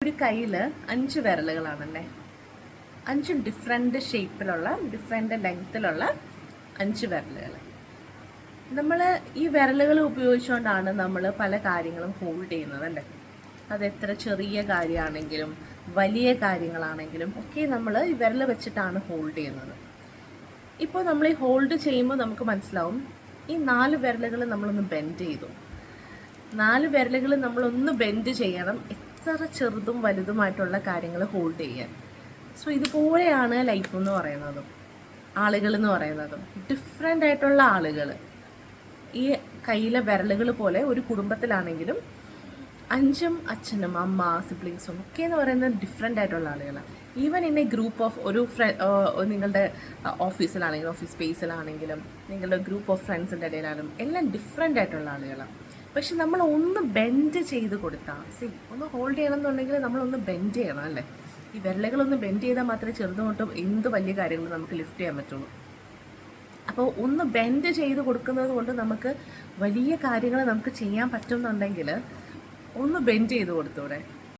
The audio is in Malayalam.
ഒരു കയ്യിൽ 5 വിരലുകളാണല്ലേ. 5 ഡിഫറെൻ്റ് ഷേപ്പിലുള്ള ഡിഫറെൻ്റ് ലെങ്ത്തിലുള്ള 5 വിരലുകൾ. നമ്മൾ ഈ വിരലുകൾ ഉപയോഗിച്ചുകൊണ്ടാണ് നമ്മൾ പല കാര്യങ്ങളും ഹോൾഡ് ചെയ്യുന്നത് അല്ലേ. അത് എത്ര ചെറിയ കാര്യമാണെങ്കിലും വലിയ കാര്യങ്ങളാണെങ്കിലും ഒക്കെ നമ്മൾ ഈ വിരൽ വെച്ചിട്ടാണ് ഹോൾഡ് ചെയ്യുന്നത്. ഇപ്പോൾ നമ്മൾ ഈ ഹോൾഡ് ചെയ്യുമ്പോൾ നമുക്ക് മനസ്സിലാവും, ഈ 4 വിരലുകൾ നമ്മളൊന്ന് ബെൻഡ് ചെയ്തു. 4 വിരലുകൾ നമ്മളൊന്ന് ബെൻഡ് ചെയ്യണം എത്ര ചെറുതും വലുതുമായിട്ടുള്ള കാര്യങ്ങൾ ഹോൾഡ് ചെയ്യാൻ. സോ ഇതുപോലെയാണ് ലൈഫ് എന്ന് പറയുന്നതും ആളുകൾ എന്ന് പറയുന്നതും. ഡിഫറെൻ്റ് ആയിട്ടുള്ള ആളുകൾ ഈ കയ്യിലെ വിരലുകൾ പോലെ ഒരു കുടുംബത്തിലാണെങ്കിലും 5 അച്ഛനും അമ്മ സിബ്ലിങ്സും ഒക്കെ എന്ന് പറയുന്നത് ഡിഫറെൻ്റ് ആയിട്ടുള്ള ആളുകളാണ്. Even in A group of നിങ്ങളുടെ ഓഫീസിലാണെങ്കിലും ഓഫീസ് സ്പേസിലാണെങ്കിലും നിങ്ങളുടെ ഗ്രൂപ്പ് ഓഫ് ഫ്രണ്ട്സിൻ്റെ ഇടയിലാണെങ്കിലും എല്ലാം ഡിഫറെൻ്റ് ആയിട്ടുള്ള ആളുകളാണ്. പക്ഷെ നമ്മൾ ഒന്ന് ബെൻഡ് ചെയ്ത് കൊടുത്താൽ ഒന്ന് ഹോൾഡ് ചെയ്യണം എന്നുണ്ടെങ്കിൽ നമ്മളൊന്ന് ബെൻഡ് ചെയ്യണം അല്ലേ. ഈ വിരലുകളൊന്ന് ബെൻഡ് ചെയ്താൽ മാത്രമേ ചെറുതുമൊട്ടും എന്ത് വലിയ കാര്യങ്ങളും നമുക്ക് ലിഫ്റ്റ് ചെയ്യാൻ പറ്റുള്ളൂ. അപ്പോൾ ഒന്ന് ബെൻഡ് ചെയ്ത് കൊടുക്കുന്നത് കൊണ്ട് നമുക്ക് വലിയ കാര്യങ്ങൾ നമുക്ക് ചെയ്യാൻ പറ്റുന്നുണ്ടെങ്കിൽ ഒന്ന് ബെൻഡ് ചെയ്ത് കൊടുത്തൂടെ.